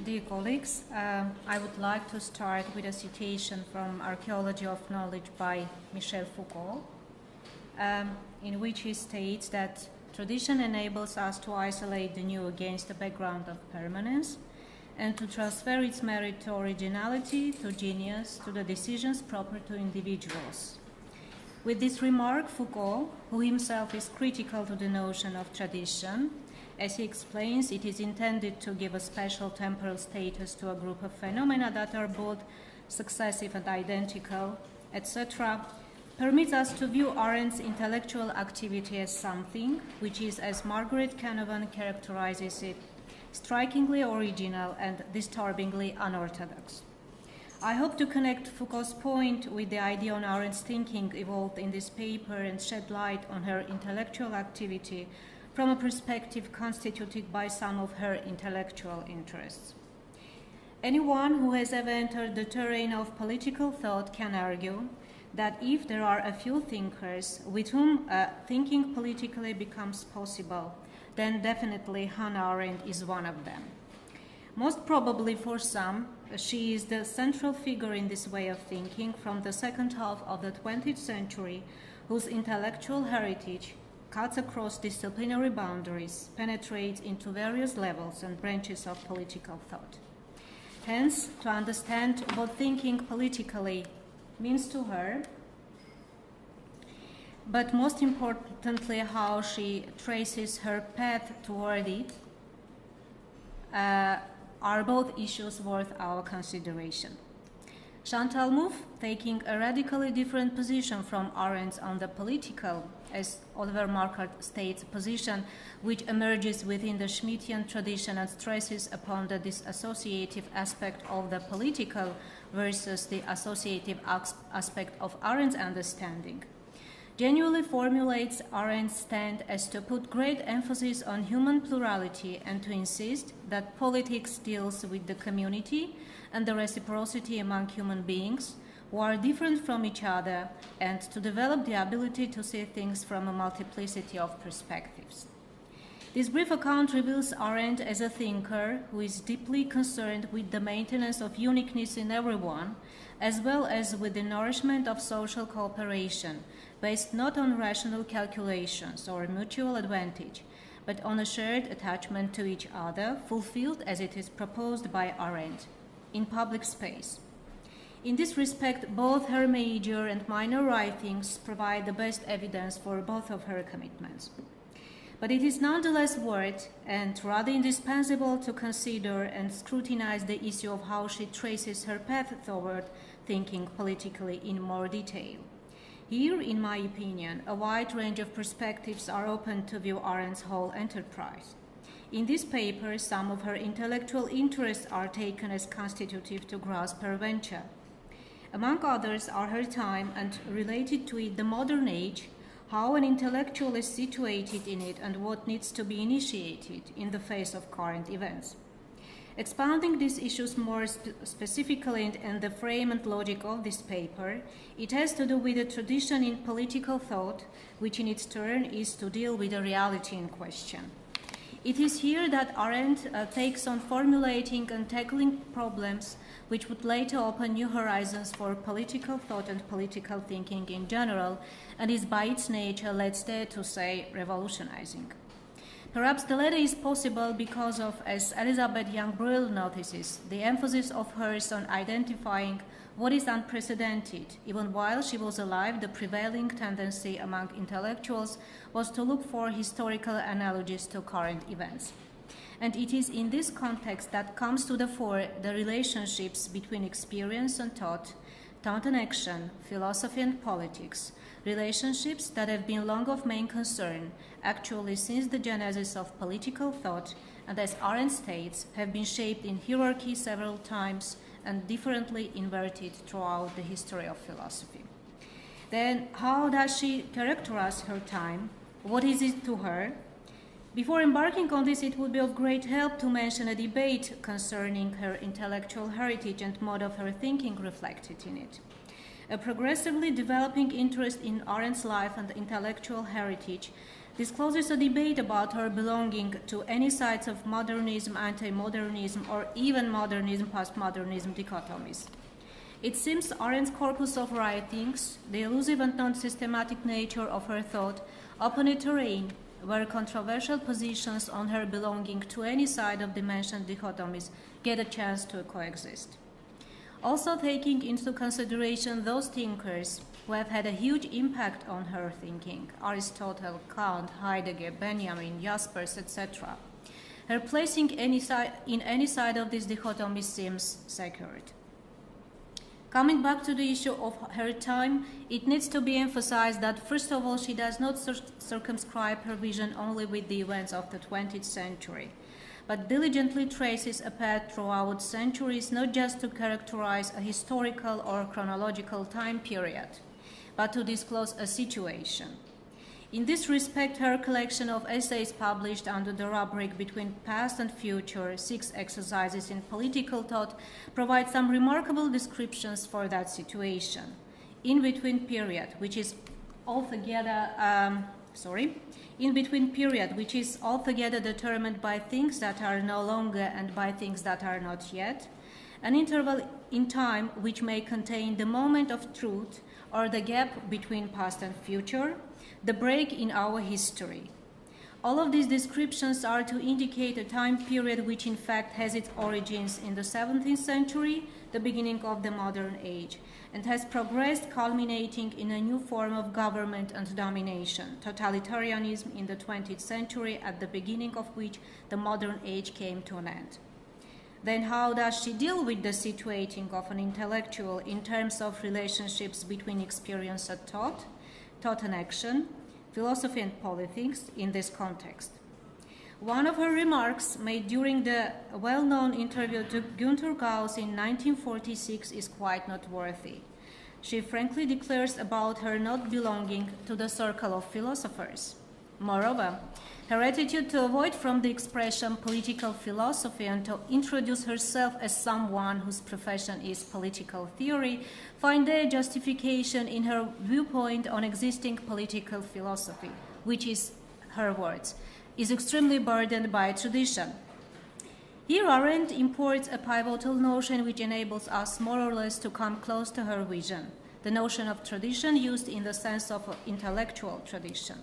Dear colleagues, I would like to start with a citation from Archaeology of Knowledge by Michel Foucault, in which he states that tradition enables us to isolate the new against the background of permanence and to transfer its merit to originality, to genius, to the decisions proper to individuals. With this remark, Foucault, who himself is critical to the notion of tradition, as he explains, it is intended to give a special temporal status to a group of phenomena that are both successive and identical, etc., permits us to view Arendt's intellectual activity as something which is, as Margaret Canavan characterizes it, strikingly original and disturbingly unorthodox. I hope to connect Foucault's point with the idea on Arendt's thinking evolved in this paper and shed light on her intellectual activity from a perspective constituted by some of her intellectual interests. Anyone who has ever entered the terrain of political thought can argue that if there are a few thinkers with whom thinking politically becomes possible, then definitely Hannah Arendt is one of them. Most probably for some, she is the central figure in this way of thinking from the second half of the 20th century, whose intellectual heritage cuts across disciplinary boundaries, penetrates into various levels and branches of political thought. Hence, to understand what thinking politically means to her, but most importantly, how she traces her path toward it, are both issues worth our consideration. Chantal Mouffe, taking a radically different position from Arendt's on the political, as Oliver Marquardt states, position which emerges within the Schmittian tradition and stresses upon the disassociative aspect of the political versus the associative aspect of Arendt's understanding, genuinely formulates Arendt's stand as to put great emphasis on human plurality and to insist that politics deals with the community and the reciprocity among human beings who are different from each other, and to develop the ability to see things from a multiplicity of perspectives. This brief account reveals Arendt as a thinker who is deeply concerned with the maintenance of uniqueness in everyone, as well as with the nourishment of social cooperation, based not on rational calculations or mutual advantage, but on a shared attachment to each other, fulfilled as it is proposed by Arendt in public space. In this respect, both her major and minor writings provide the best evidence for both of her commitments. But it is nonetheless worth and rather indispensable to consider and scrutinize the issue of how she traces her path toward thinking politically in more detail. Here, in my opinion, a wide range of perspectives are open to view Arendt's whole enterprise. In this paper, some of her intellectual interests are taken as constitutive to grasp her venture. Among others are her time and, related to it, the modern age, how an intellectual is situated in it and what needs to be initiated in the face of current events. Expounding these issues more specifically in the frame and logic of this paper, it has to do with a tradition in political thought, which in its turn is to deal with the reality in question. It is here that Arendt takes on formulating and tackling problems which would later open new horizons for political thought and political thinking in general, and is by its nature, let's dare to say, revolutionizing. Perhaps the latter is possible because of, as Elizabeth Young-Brill notices, the emphasis of hers on identifying what is unprecedented. Even while she was alive, the prevailing tendency among intellectuals was to look for historical analogies to current events. And it is in this context that comes to the fore the relationships between experience and thought and action, philosophy and politics, relationships that have been long of main concern, actually since the genesis of political thought, and as Arendt states, have been shaped in hierarchy several times and differently inverted throughout the history of philosophy. Then, how does she characterize her time? What is it to her? Before embarking on this, it would be of great help to mention a debate concerning her intellectual heritage and mode of her thinking reflected in it. A progressively developing interest in Arendt's life and intellectual heritage This closes a debate about her belonging to any sides of modernism, anti-modernism, or even modernism, postmodernism dichotomies. It seems Arendt's corpus of writings, the elusive and non-systematic nature of her thought, open a terrain where controversial positions on her belonging to any side of the mentioned dichotomies get a chance to coexist. Also taking into consideration those thinkers who have had a huge impact on her thinking, Aristotle, Kant, Heidegger, Benjamin, Jaspers, etc., her placing in any side of this dichotomy seems secured. Coming back to the issue of her time, it needs to be emphasized that, first of all, she does not circumscribe her vision only with the events of the 20th century, but diligently traces a path throughout centuries, not just to characterize a historical or chronological time period, but to disclose a situation. In this respect, her collection of essays published under the rubric Between Past and Future, 6 Exercises in Political Thought, provide some remarkable descriptions for that situation. In-between period, which is altogether determined by things that are no longer and by things that are not yet, an interval in time which may contain the moment of truth or the gap between past and future, the break in our history. All of these descriptions are to indicate a time period which in fact has its origins in the 17th century, the beginning of the modern age, and has progressed, culminating in a new form of government and domination, totalitarianism in the 20th century, at the beginning of which the modern age came to an end. Then how does she deal with the situating of an intellectual in terms of relationships between experience and thought and action, philosophy and politics in this context? One of her remarks made during the well-known interview to Günter Gauss in 1946 is quite noteworthy. She frankly declares about her not belonging to the circle of philosophers. Moreover, her attitude to avoid from the expression political philosophy and to introduce herself as someone whose profession is political theory find their justification in her viewpoint on existing political philosophy, which is, her words, is extremely burdened by tradition. Here Arendt imports a pivotal notion which enables us more or less to come close to her vision, the notion of tradition used in the sense of intellectual tradition.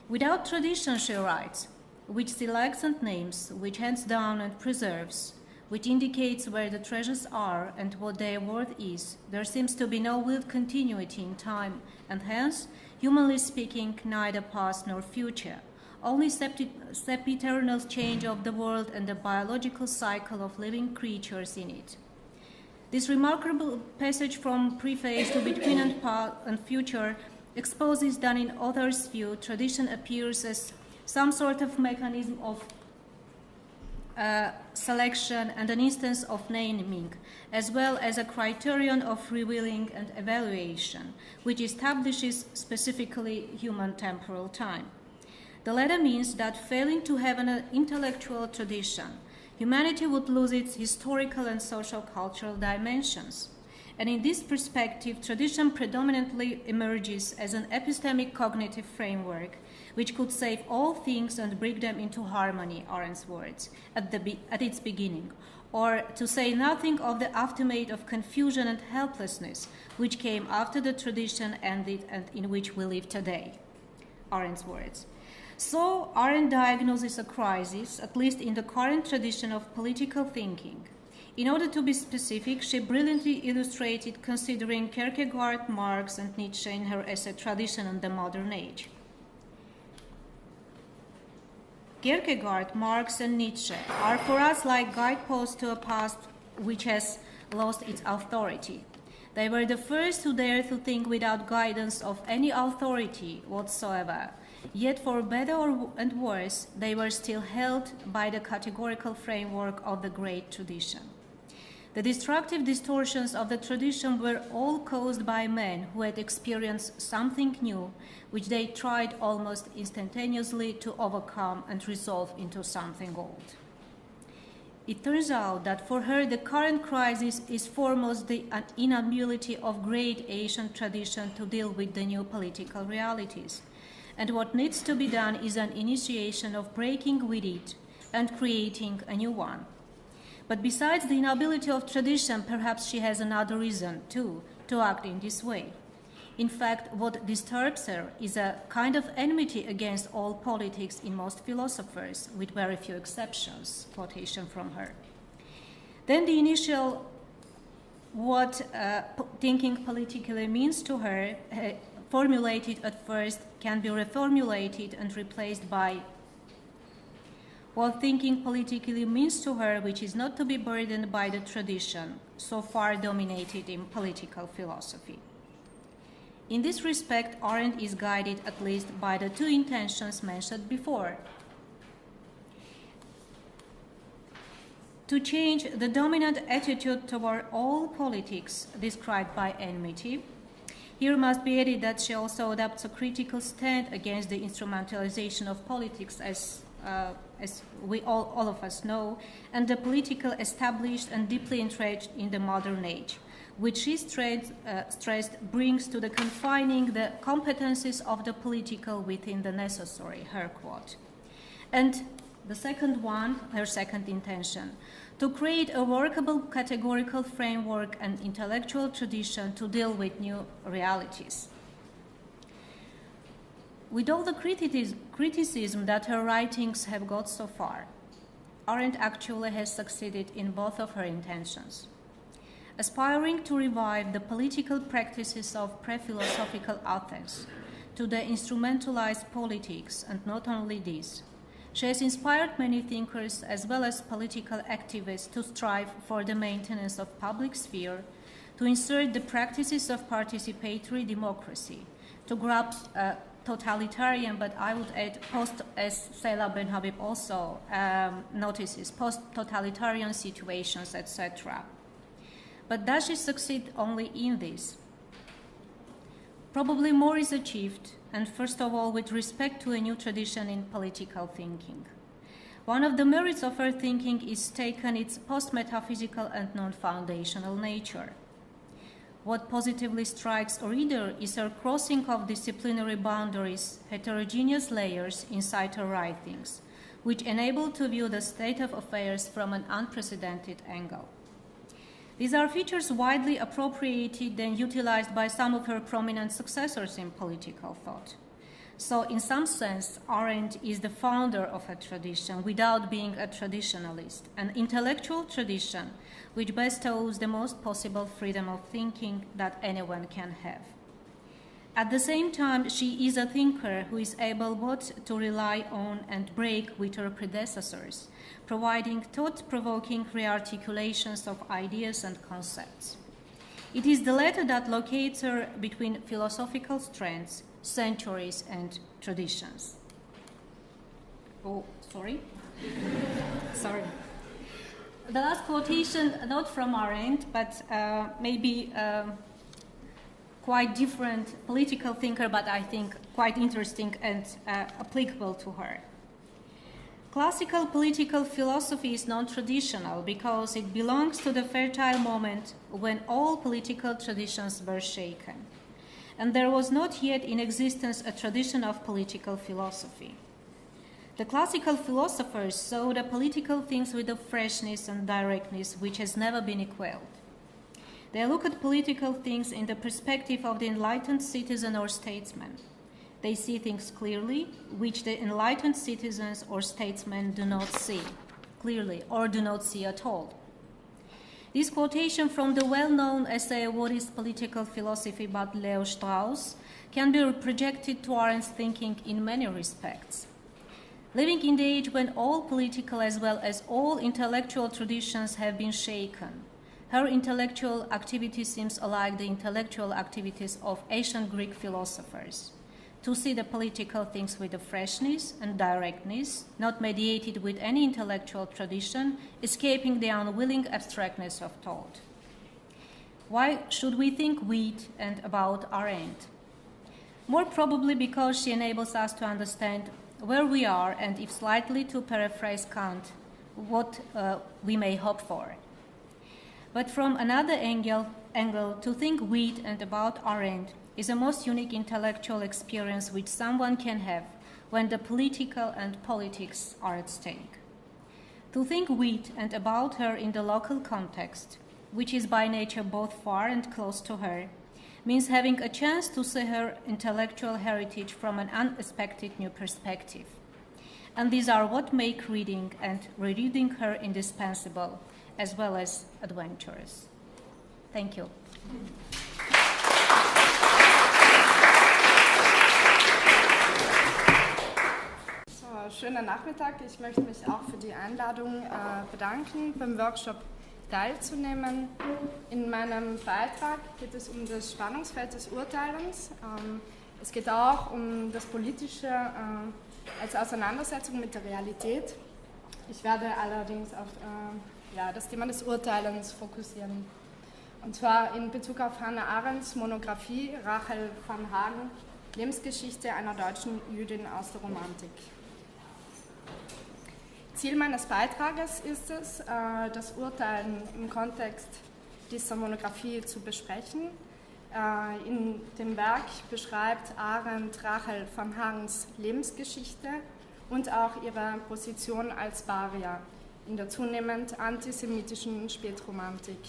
Without tradition, she writes, which selects and names, which hands down and preserves, which indicates where the treasures are and what their worth is, there seems to be no willed continuity in time, and hence, humanly speaking, neither past nor future, only sempiternal change of the world and the biological cycle of living creatures in it. This remarkable passage from preface to Between and Future exposes that in author's view, tradition appears as some sort of mechanism of selection and an instance of naming, as well as a criterion of revealing and evaluation, which establishes specifically human temporal time. The latter means that failing to have an intellectual tradition, humanity would lose its historical and social cultural dimensions. And in this perspective, tradition predominantly emerges as an epistemic cognitive framework which could save all things and bring them into harmony, Arendt's words, at its beginning, or to say nothing of the aftermath of confusion and helplessness which came after the tradition ended and in which we live today, Arendt's words. So Arendt diagnoses a crisis, at least in the current tradition of political thinking. In order to be specific, she brilliantly illustrated considering Kierkegaard, Marx, and Nietzsche in her essay Tradition and the Modern Age. Kierkegaard, Marx, and Nietzsche are for us like guideposts to a past which has lost its authority. They were the first who dared to think without guidance of any authority whatsoever. Yet for better and worse, they were still held by the categorical framework of the great tradition. The destructive distortions of the tradition were all caused by men who had experienced something new, which they tried almost instantaneously to overcome and resolve into something old. It turns out that for her the current crisis is foremost the inability of great Asian tradition to deal with the new political realities. and what needs to be done is an initiation of breaking with it and creating a new one. But besides the inability of tradition, perhaps she has another reason, too, to act in this way. In fact, what disturbs her is a kind of enmity against all politics in most philosophers, with very few exceptions, quotation from her. Then the initial what thinking politically means to her, formulated at first, can be reformulated and replaced by what thinking politically means to her, which is not to be burdened by the tradition, so far dominated in political philosophy. In this respect, Arendt is guided at least by the two intentions mentioned before. To change the dominant attitude toward all politics described by enmity, here must be added that she also adopts a critical stand against the instrumentalization of politics, as we all of us know, and the political established and deeply entrenched in the modern age, which she stressed brings to the confining the competencies of the political within the necessary, her quote. And the second one, her second intention, to create a workable categorical framework and intellectual tradition to deal with new realities. With all the criticism that her writings have got so far, Arendt actually has succeeded in both of her intentions. Aspiring to revive the political practices of pre-philosophical Athens to the instrumentalized politics, and not only this, she has inspired many thinkers as well as political activists to strive for the maintenance of public sphere, to insert the practices of participatory democracy, to grasp totalitarian, but I would add as Sayla Ben Habib also notices, post-totalitarian situations, etc. But does she succeed only in this? Probably more is achieved, and first of all with respect to a new tradition in political thinking. One of the merits of her thinking is taken its post-metaphysical and non-foundational nature. What positively strikes a reader is her crossing of disciplinary boundaries, heterogeneous layers inside her writings, which enable to view the state of affairs from an unprecedented angle. These are features widely appropriated and utilized by some of her prominent successors in political thought. So, in some sense, Arendt is the founder of a tradition without being a traditionalist, an intellectual tradition which bestows the most possible freedom of thinking that anyone can have. At the same time, she is a thinker who is able both to rely on and break with her predecessors, providing thought-provoking rearticulations of ideas and concepts. It is the latter that locates her between philosophical strands, centuries, and traditions. Oh, sorry. Sorry. The last quotation, not from Arendt, but maybe quite different political thinker, but I think quite interesting and applicable to her. Classical political philosophy is non-traditional because it belongs to the fertile moment when all political traditions were shaken, and there was not yet in existence a tradition of political philosophy. The classical philosophers saw the political things with a freshness and directness which has never been equaled. They look at political things in the perspective of the enlightened citizen or statesman. They see things clearly, which the enlightened citizens or statesmen do not see clearly or do not see at all. This quotation from the well-known essay What is Political Philosophy by Leo Strauss can be projected to Arendt's thinking in many respects. Living in the age when all political as well as all intellectual traditions have been shaken, her intellectual activity seems alike the intellectual activities of ancient Greek philosophers. To see the political things with a freshness and directness, not mediated with any intellectual tradition, escaping the unwilling abstractness of thought. Why should we think with and about Arendt? More probably because she enables us to understand where we are and, if slightly to paraphrase Kant, what we may hope for. But from another angle, to think with and about Arendt is a most unique intellectual experience which someone can have when the political and politics are at stake. To think with and about her in the local context, which is by nature both far and close to her, means having a chance to see her intellectual heritage from an unexpected new perspective. And these are what make reading and rereading her indispensable, as well as adventurous. Thank you. So, schönen Nachmittag. Ich möchte mich auch für die Einladung bedanken, beim Workshop teilzunehmen. In meinem Beitrag geht es um das Spannungsfeld des Urteilens. Es geht auch um das Politische als Auseinandersetzung mit der Realität. Ich werde allerdings auf das Thema des Urteilens fokussieren. Und zwar in Bezug auf Hannah Arendts Monographie Rahel Varnhagen, Lebensgeschichte einer deutschen Jüdin aus der Romantik. Ziel meines Beitrages ist es, das Urteilen im Kontext dieser Monographie zu besprechen. In dem Werk beschreibt Arendt Rahel Varnhagens Lebensgeschichte und auch ihre Position als Paria in der zunehmend antisemitischen Spätromantik.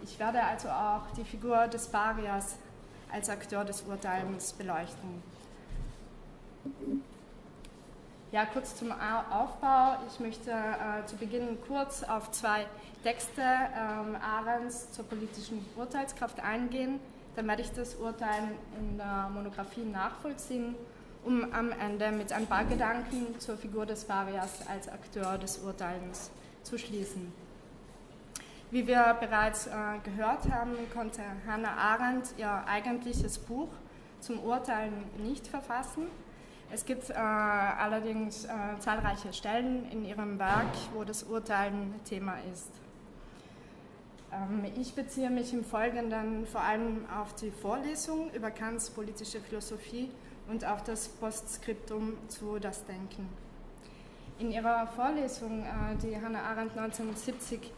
Ich werde also auch die Figur des Parias als Akteur des Urteilens beleuchten. Ja, kurz zum Aufbau. Ich möchte zu Beginn kurz auf zwei Texte Arendts zur politischen Urteilskraft eingehen. Dann werde ich das Urteilen in der Monographie nachvollziehen, um am Ende mit ein paar Gedanken zur Figur des Parias als Akteur des Urteilens zu schließen. Wie wir bereits gehört haben, konnte Hannah Arendt ihr eigentliches Buch zum Urteilen nicht verfassen. Es gibt allerdings zahlreiche Stellen in ihrem Werk, wo das Urteilen Thema ist. Ich beziehe mich im Folgenden vor allem auf die Vorlesung über Kants politische Philosophie und auf das Postskriptum zu Das Denken. In ihrer Vorlesung, die Hannah Arendt 1970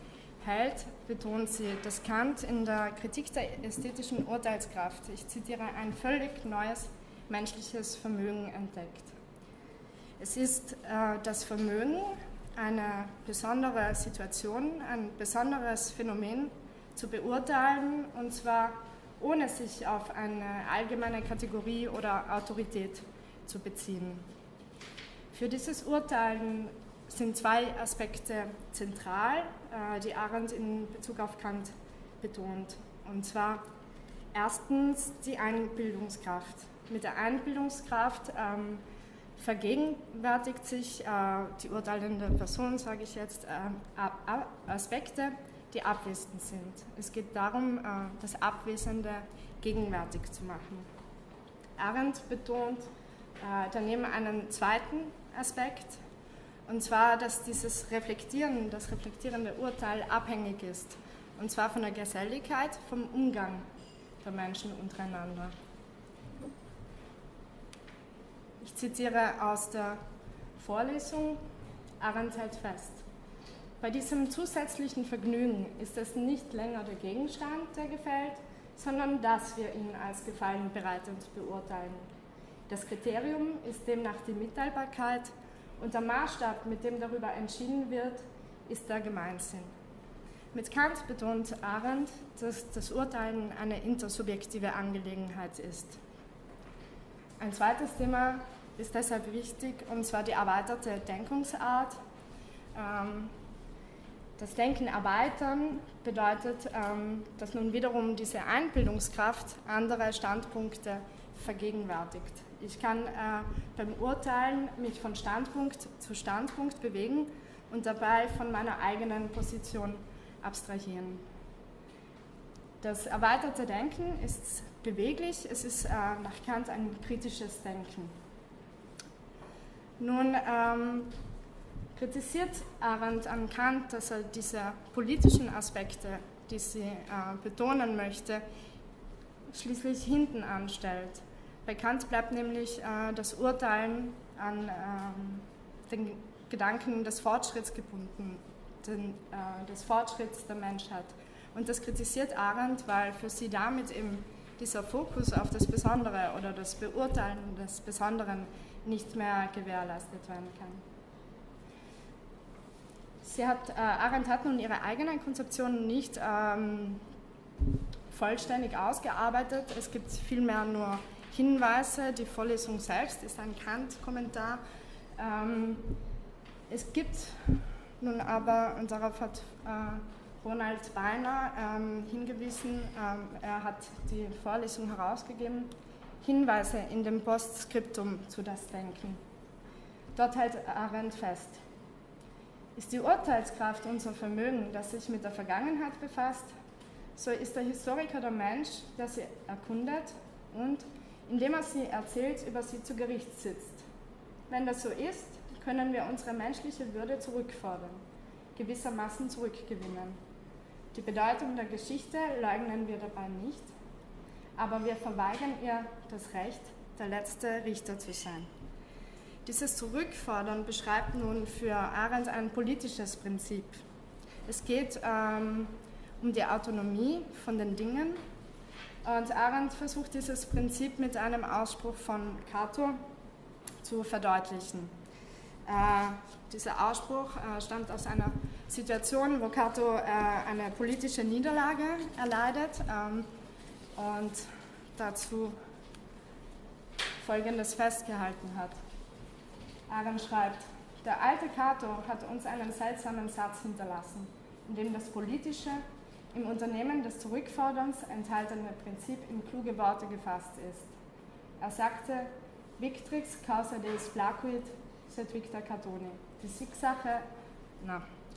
hält, betont sie, dass Kant in der Kritik der ästhetischen Urteilskraft, ich zitiere, ein völlig neues menschliches Vermögen entdeckt. Es ist das Vermögen, eine besondere Situation, ein besonderes Phänomen zu beurteilen, und zwar ohne sich auf eine allgemeine Kategorie oder Autorität zu beziehen. Für dieses Urteilen sind zwei Aspekte zentral, die Arendt in Bezug auf Kant betont. Und zwar erstens die Einbildungskraft. Mit der Einbildungskraft vergegenwärtigt sich die urteilende Person, sage ich jetzt, Aspekte, die abwesend sind. Es geht darum, das Abwesende gegenwärtig zu machen. Arendt betont daneben einen zweiten Aspekt, und zwar, dass dieses Reflektieren, das reflektierende Urteil abhängig ist, und zwar von der Geselligkeit, vom Umgang der Menschen untereinander. Ich zitiere aus der Vorlesung, Arendt hält fest: Bei diesem zusätzlichen Vergnügen ist es nicht länger der Gegenstand, der gefällt, sondern dass wir ihn als gefallen bereitend beurteilen. Das Kriterium ist demnach die Mitteilbarkeit und der Maßstab, mit dem darüber entschieden wird, ist der Gemeinsinn. Mit Kant betont Arendt, dass das Urteilen eine intersubjektive Angelegenheit ist. Ein zweites Thema ist deshalb wichtig, und zwar die erweiterte Denkungsart. Das Denken erweitern bedeutet, dass nun wiederum diese Einbildungskraft andere Standpunkte vergegenwärtigt. Ich kann beim Urteilen mich von Standpunkt zu Standpunkt bewegen und dabei von meiner eigenen Position abstrahieren. Das erweiterte Denken ist beweglich, es ist nach Kant ein kritisches Denken. Nun kritisiert Arendt an Kant, dass er diese politischen Aspekte, die sie betonen möchte, schließlich hinten anstellt. Bei Kant bleibt nämlich das Urteilen an den Gedanken des Fortschritts gebunden. des Fortschritts der Menschheit. Und das kritisiert Arendt, weil für sie damit eben dieser Fokus auf das Besondere oder das Beurteilen des Besonderen nicht mehr gewährleistet werden kann. Arendt hat nun ihre eigene Konzeption nicht vollständig ausgearbeitet. Es gibt vielmehr nur Hinweise. Die Vorlesung selbst ist ein Kant-Kommentar. Es gibt nun aber, und darauf hat Ronald Beiner hingewiesen, er hat die Vorlesung herausgegeben, Hinweise in dem Postskriptum zu das Denken. Dort hält Arendt fest: Ist die Urteilskraft unser Vermögen, das sich mit der Vergangenheit befasst, so ist der Historiker der Mensch, der sie erkundet und, indem er sie erzählt, über sie zu Gericht sitzt. Wenn das so ist, können wir unsere menschliche Würde zurückfordern, gewissermaßen zurückgewinnen. Die Bedeutung der Geschichte leugnen wir dabei nicht, aber wir verweigern ihr das Recht, der letzte Richter zu sein. Dieses Zurückfordern beschreibt nun für Arendt ein politisches Prinzip. Es geht um die Autonomie von den Dingen und Arendt versucht dieses Prinzip mit einem Ausspruch von Cato zu verdeutlichen. Dieser Ausspruch stammt aus einer Situation, wo Cato eine politische Niederlage erleidet und dazu Folgendes festgehalten hat. Arendt schreibt: Der alte Cato hat uns einen seltsamen Satz hinterlassen, in dem das politische, im Unternehmen des Zurückforderns enthaltene Prinzip in kluge Worte gefasst ist. Er sagte: Victrix causa deus placuit, sed victa Catoni. Die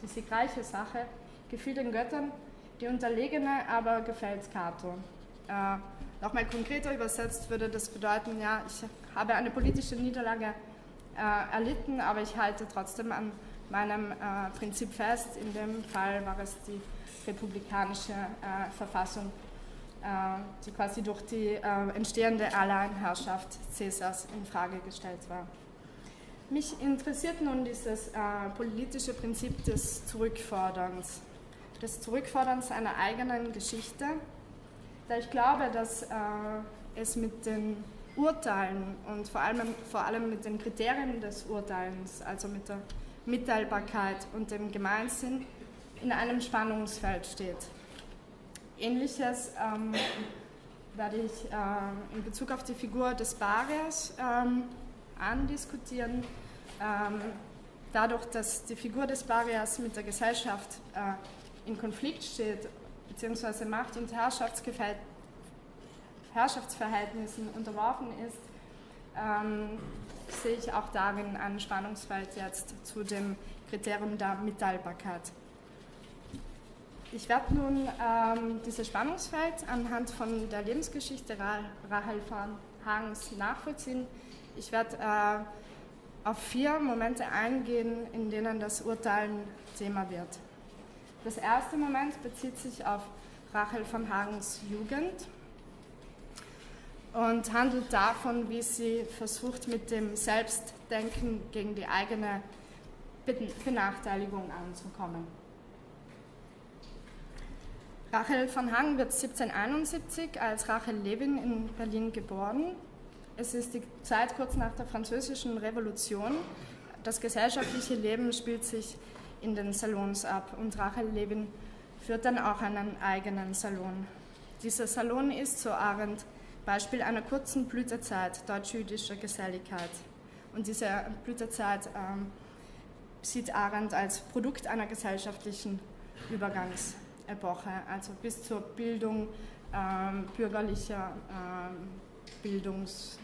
siegreiche Sache gefiel den Göttern, die unterlegene aber gefällt Cato. Nochmal konkreter übersetzt würde das bedeuten, ja, ich habe eine politische Niederlage erlitten, aber ich halte trotzdem an meinem Prinzip fest. In dem Fall war es die republikanische Verfassung, die quasi durch die entstehende Alleinherrschaft Caesars in Frage gestellt war. Mich interessiert nun dieses politische Prinzip des Zurückforderns einer eigenen Geschichte, da ich glaube, dass es mit den Urteilen und vor allem mit den Kriterien des Urteilens, also mit der Mitteilbarkeit und dem Gemeinsinn, in einem Spannungsfeld steht. Ähnliches werde ich in Bezug auf die Figur des Barriers andiskutieren. Dadurch, dass die Figur des Barriers mit der Gesellschaft in Konflikt steht, beziehungsweise Macht- und Herrschaftsverhältnissen unterworfen ist, sehe ich auch darin ein Spannungsfeld jetzt zu dem Kriterium der Mitteilbarkeit. Ich werde nun dieses Spannungsfeld anhand von der Lebensgeschichte Rahel Varnhagens nachvollziehen. Ich werde auf 4 Momente eingehen, in denen das Urteilen Thema wird. Das erste Moment bezieht sich auf Rahel Varnhagens Jugend und handelt davon, wie sie versucht, mit dem Selbstdenken gegen die eigene Benachteiligung anzukommen. Rahel Varnhagen wird 1771 als Rahel Levin in Berlin geboren. Es ist die Zeit kurz nach der Französischen Revolution. Das gesellschaftliche Leben spielt sich in den Salons ab und Rahel Levin führt dann auch einen eigenen Salon. Dieser Salon ist, so Arendt, Beispiel einer kurzen Blütezeit deutsch-jüdischer Geselligkeit. Und diese Blütezeit sieht Arendt als Produkt einer gesellschaftlichen Übergangsepoche, also bis zur Bildung bürgerlicher Bildungskreise.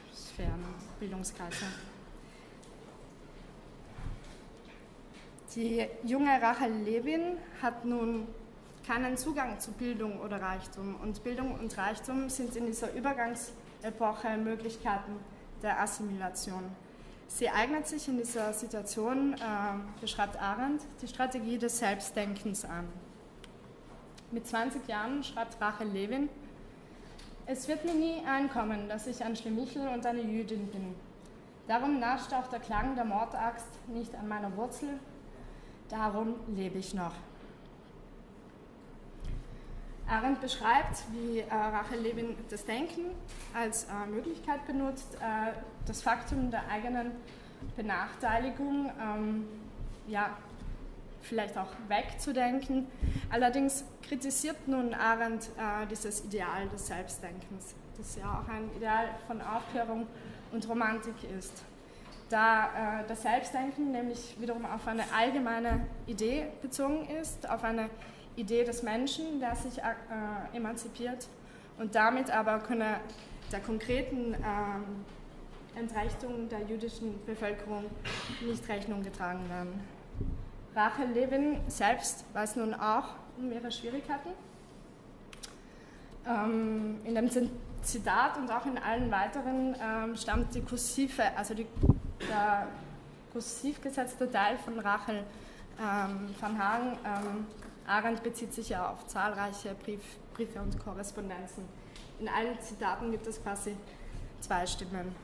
Die junge Rahel Levin hat nun keinen Zugang zu Bildung oder Reichtum. Und Bildung und Reichtum sind in dieser Übergangsepoche Möglichkeiten der Assimilation. Sie eignet sich in dieser Situation, beschreibt Arendt, die Strategie des Selbstdenkens an. Mit 20 Jahren schreibt Rahel Levin: Es wird mir nie einkommen, dass ich ein Schlemichel und eine Jüdin bin. Darum nascht auch der Klang der Mordaxt nicht an meiner Wurzel. darum lebe ich noch. Arendt beschreibt, wie Rahel Levin das Denken als Möglichkeit benutzt, das Faktum der eigenen Benachteiligung vielleicht auch wegzudenken. Allerdings kritisiert nun Arendt dieses Ideal des Selbstdenkens, das ja auch ein Ideal von Aufklärung und Romantik ist. Da das Selbstdenken nämlich wiederum auf eine allgemeine Idee bezogen ist, auf eine Idee des Menschen, der sich emanzipiert und damit aber könne der konkreten Entrechtung der jüdischen Bevölkerung nicht Rechnung getragen werden. Rahel Levin selbst weiß nun auch um ihre Schwierigkeiten. In dem Zitat und auch in allen weiteren stammt die kursive, also der kursiv gesetzte Teil von Rahel Varnhagen. Arendt bezieht sich ja auf zahlreiche Briefe und Korrespondenzen. In allen Zitaten gibt es quasi zwei Stimmen.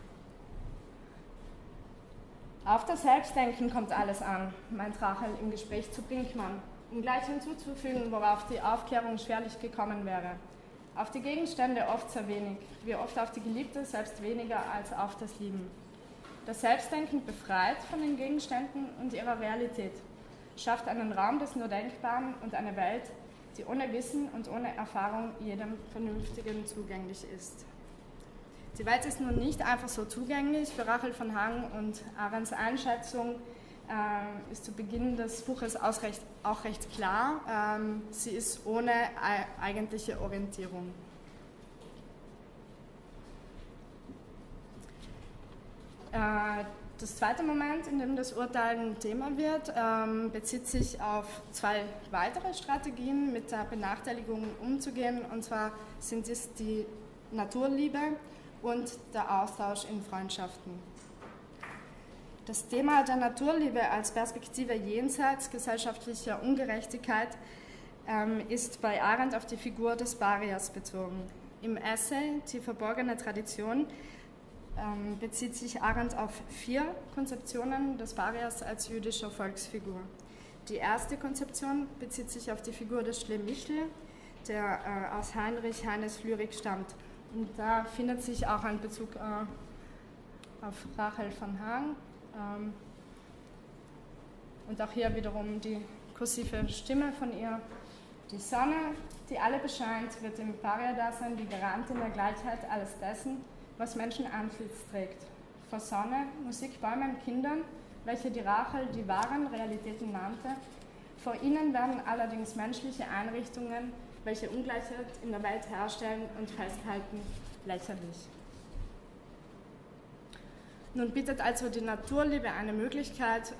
Auf das Selbstdenken kommt alles an, meint Rahel im Gespräch zu Brinkmann, um gleich hinzuzufügen, worauf die Aufklärung schwerlich gekommen wäre. Auf die Gegenstände oft sehr wenig, wie oft auf die Geliebte selbst weniger als auf das Lieben. Das Selbstdenken befreit von den Gegenständen und ihrer Realität, schafft einen Raum des nur Denkbaren und eine Welt, die ohne Wissen und ohne Erfahrung jedem Vernünftigen zugänglich ist. Die Welt ist nun nicht einfach so zugänglich. Für Rahel Varnhagen und Arendts Einschätzung ist zu Beginn des Buches auch recht klar. Sie ist ohne eigentliche Orientierung. Das zweite Moment, in dem das Urteilen Thema wird, bezieht sich auf zwei weitere Strategien, mit der Benachteiligung umzugehen. Und zwar sind es die Naturliebe und der Austausch in Freundschaften. Das Thema der Naturliebe als Perspektive jenseits gesellschaftlicher Ungerechtigkeit ist bei Arendt auf die Figur des Parias bezogen. Im Essay Die verborgene Tradition bezieht sich Arendt auf 4 Konzeptionen des Parias als jüdischer Volksfigur. Die erste Konzeption bezieht sich auf die Figur des Schlemichel, der aus Heinrich Heines Lyrik stammt. Und da findet sich auch ein Bezug auf Rahel Varnhagen. Und auch hier wiederum die kursive Stimme von ihr. Die Sonne, die alle bescheint, wird im Paria-Dasein die Garantin der Gleichheit alles dessen, was Menschenantlitz trägt. Vor Sonne, Musik, Bäumen, Kindern, welche die Rahel die wahren Realitäten nannte. Vor ihnen werden allerdings menschliche Einrichtungen, welche Ungleichheit in der Welt herstellen und festhalten, lächerlich. Nun bietet also die Naturliebe eine Möglichkeit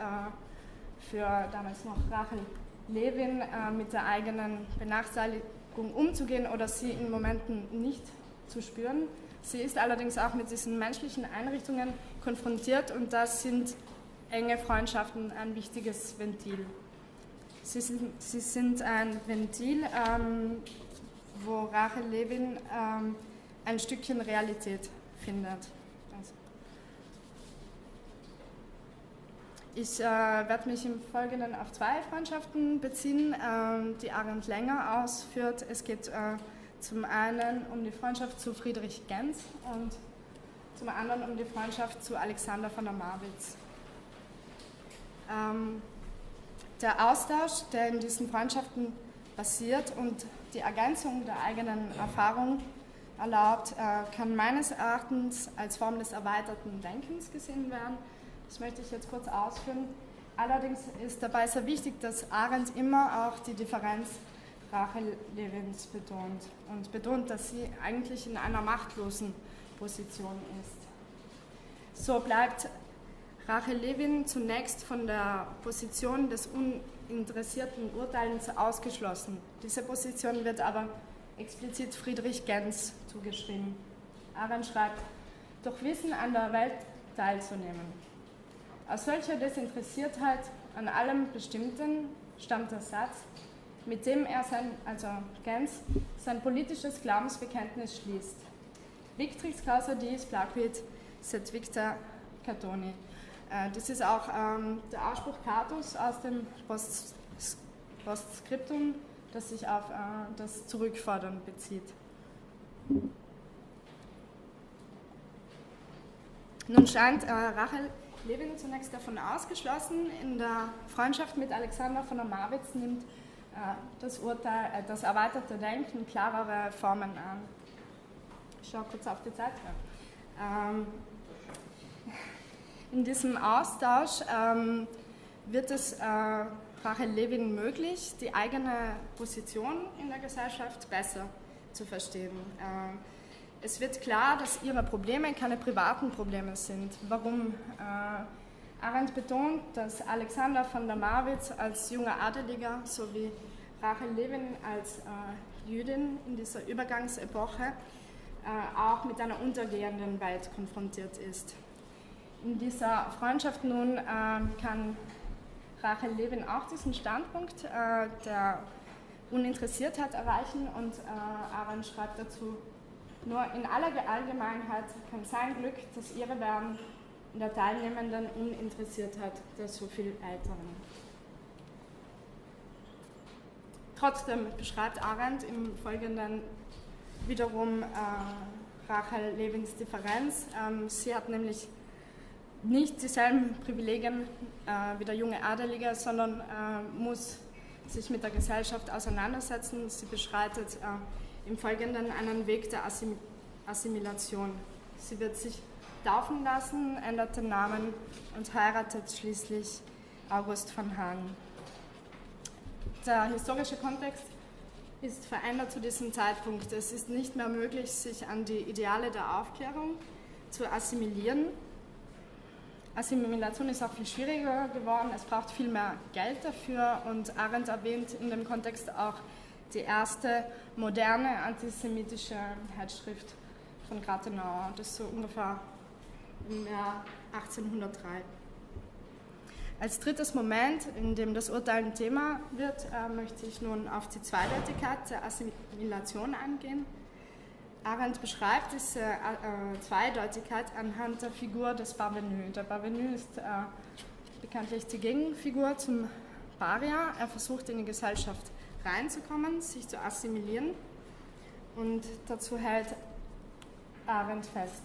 für damals noch Rahel Levin mit der eigenen Benachteiligung umzugehen oder sie in Momenten nicht zu spüren. Sie ist allerdings auch mit diesen menschlichen Einrichtungen konfrontiert und da sind enge Freundschaften ein wichtiges Ventil. Sie sind ein Ventil, wo Rahel Levin ein Stückchen Realität findet. Ich werde mich im Folgenden auf 2 Freundschaften beziehen, die Arendt länger ausführt. Es geht zum einen um die Freundschaft zu Friedrich Gentz und zum anderen um die Freundschaft zu Alexander von der Marwitz. Der Austausch, der in diesen Freundschaften basiert und die Ergänzung der eigenen Erfahrung erlaubt, kann meines Erachtens als Form des erweiterten Denkens gesehen werden. Das möchte ich jetzt kurz ausführen. Allerdings ist dabei sehr wichtig, dass Arendt immer auch die Differenz Rahel Levins betont und betont, dass sie eigentlich in einer machtlosen Position ist. So bleibt Rahel Levin zunächst von der Position des uninteressierten Urteilens ausgeschlossen. Diese Position wird aber explizit Friedrich Gentz zugeschrieben. Arendt schreibt, durch Wissen an der Welt teilzunehmen. Aus solcher Desinteressiertheit an allem Bestimmten stammt der Satz, mit dem er Gentz sein politisches Glaubensbekenntnis schließt. Victrix causa diis placuit, sed victa Catoni. Das ist auch der Ausspruch Catos aus dem Postskriptum, das sich auf das Zurückfordern bezieht. Nun scheint Rahel Levin zunächst davon ausgeschlossen. In der Freundschaft mit Alexander von der Marwitz nimmt das erweiterte Denken klarere Formen an. Ich schaue kurz auf die Zeit. In diesem Austausch wird es Rahel Levin möglich, die eigene Position in der Gesellschaft besser zu verstehen. Es wird klar, dass ihre Probleme keine privaten Probleme sind. Warum? Arendt betont, dass Alexander von der Marwitz als junger Adeliger sowie Rahel Levin als Jüdin in dieser Übergangsepoche auch mit einer untergehenden Welt konfrontiert ist. In dieser Freundschaft nun kann Rahel Levin auch diesen Standpunkt der Uninteressiertheit erreichen und Arendt schreibt dazu: Nur in aller Allgemeinheit kann sein Glück das Yerevan in der Teilnehmenden Uninteressiertheit der so viel Älteren. Trotzdem beschreibt Arendt im Folgenden wiederum Rahel Levins Differenz. Sie hat nämlich nicht dieselben Privilegien wie der junge Adelige, sondern muss sich mit der Gesellschaft auseinandersetzen. Sie beschreitet im Folgenden einen Weg der Assimilation. Sie wird sich taufen lassen, ändert den Namen und heiratet schließlich August von Hagen. Der historische Kontext ist verändert zu diesem Zeitpunkt. Es ist nicht mehr möglich, sich an die Ideale der Aufklärung zu assimilieren. Assimilation ist auch viel schwieriger geworden, es braucht viel mehr Geld dafür und Arendt erwähnt in dem Kontext auch die erste moderne antisemitische Hetzschrift von Gratelauer, das ist so ungefähr im Jahr 1803. Als drittes Moment, in dem das Urteil ein Thema wird, möchte ich nun auf die Zweideutigkeit der Assimilation eingehen. Arendt beschreibt diese Zweideutigkeit anhand der Figur des Parvenu. Der Parvenu ist bekanntlich die Gegenfigur zum Paria. Er versucht in die Gesellschaft reinzukommen, sich zu assimilieren und dazu hält Arendt fest.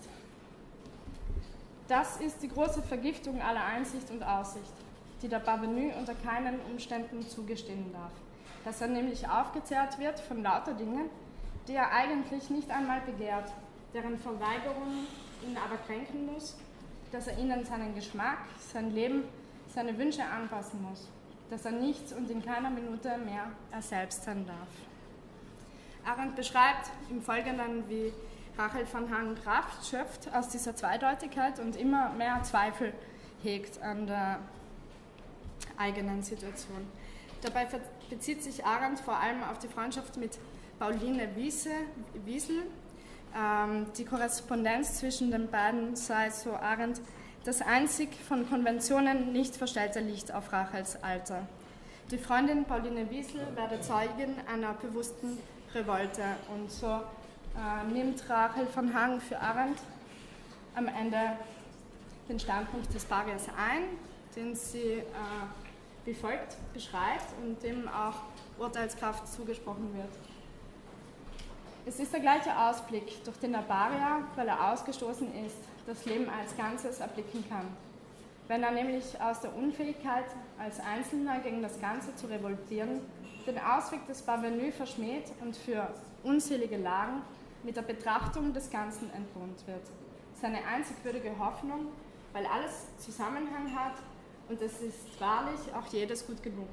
Das ist die große Vergiftung aller Einsicht und Aussicht, die der Parvenu unter keinen Umständen zugestehen darf. Dass er nämlich aufgezehrt wird von lauter Dingen, die er eigentlich nicht einmal begehrt, deren Verweigerung ihn aber kränken muss, dass er ihnen seinen Geschmack, sein Leben, seine Wünsche anpassen muss, dass er nichts und in keiner Minute mehr er selbst sein darf. Arendt beschreibt im Folgenden, wie Rahel Varnhagen Kraft schöpft aus dieser Zweideutigkeit und immer mehr Zweifel hegt an der eigenen Situation. Dabei bezieht sich Arendt vor allem auf die Freundschaft mit Pauline Wiesel. Die Korrespondenz zwischen den beiden sei, so Arendt, das einzig von Konventionen nicht verstellte Licht auf Rachels Alter. Die Freundin Pauline Wiesel werde Zeugin einer bewussten Revolte und so nimmt Rahel Varnhagen für Arendt am Ende den Standpunkt des Parias ein, den sie wie folgt beschreibt und dem auch Urteilskraft zugesprochen wird. Es ist der gleiche Ausblick, durch den der Paria, weil er ausgestoßen ist, das Leben als Ganzes erblicken kann. Wenn er nämlich aus der Unfähigkeit, als Einzelner gegen das Ganze zu revoltieren, den Ausweg des Parvenu verschmäht und für unzählige Lagen mit der Betrachtung des Ganzen entlohnt wird. Seine einzig würdige Hoffnung, weil alles Zusammenhang hat und es ist wahrlich auch jedes gut genug.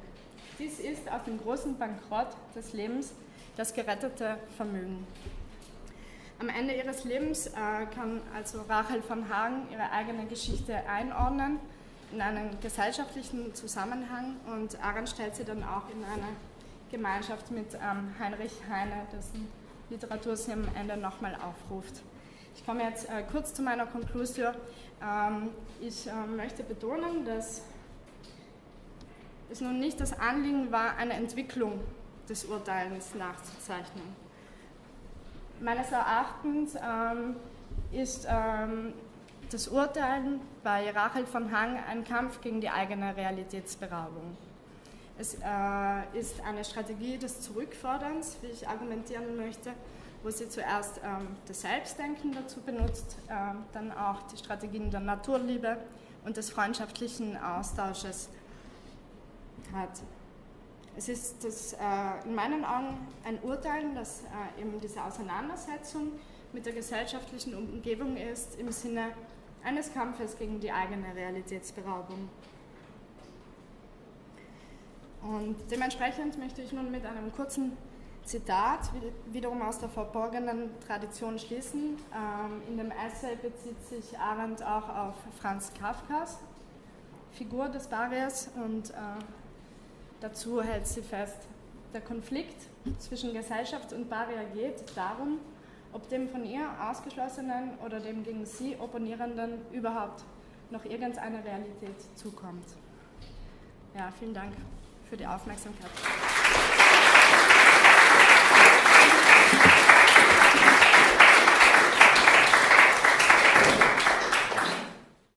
Dies ist aus dem großen Bankrott des Lebens das gerettete Vermögen. Am Ende ihres Lebens kann also Rahel Varnhagen ihre eigene Geschichte einordnen in einen gesellschaftlichen Zusammenhang und Arendt stellt sie dann auch in eine Gemeinschaft mit Heinrich Heine, dessen Literatur sie am Ende nochmal aufruft. Ich komme jetzt kurz zu meiner Konklusion. Ich möchte betonen, dass es nun nicht das Anliegen war, eine Entwicklung des Urteilens nachzuzeichnen. Meines Erachtens ist das Urteilen bei Rahel Varnhagen ein Kampf gegen die eigene Realitätsberaubung. Es ist eine Strategie des Zurückforderns, wie ich argumentieren möchte, wo sie zuerst das Selbstdenken dazu benutzt, dann auch die Strategien der Naturliebe und des freundschaftlichen Austausches hat. Es ist in meinen Augen ein Urteilen, das eben diese Auseinandersetzung mit der gesellschaftlichen Umgebung ist, im Sinne eines Kampfes gegen die eigene Realitätsberaubung. Und dementsprechend möchte ich nun mit einem kurzen Zitat wiederum aus der verborgenen Tradition schließen. In dem Essay bezieht sich Arendt auch auf Franz Kafkas Figur des Barriers und dazu hält sie fest, der Konflikt zwischen Gesellschaft und Barrier geht darum, ob dem von ihr Ausgeschlossenen oder dem gegen sie Opponierenden überhaupt noch irgendeine Realität zukommt. Ja, vielen Dank für die Aufmerksamkeit.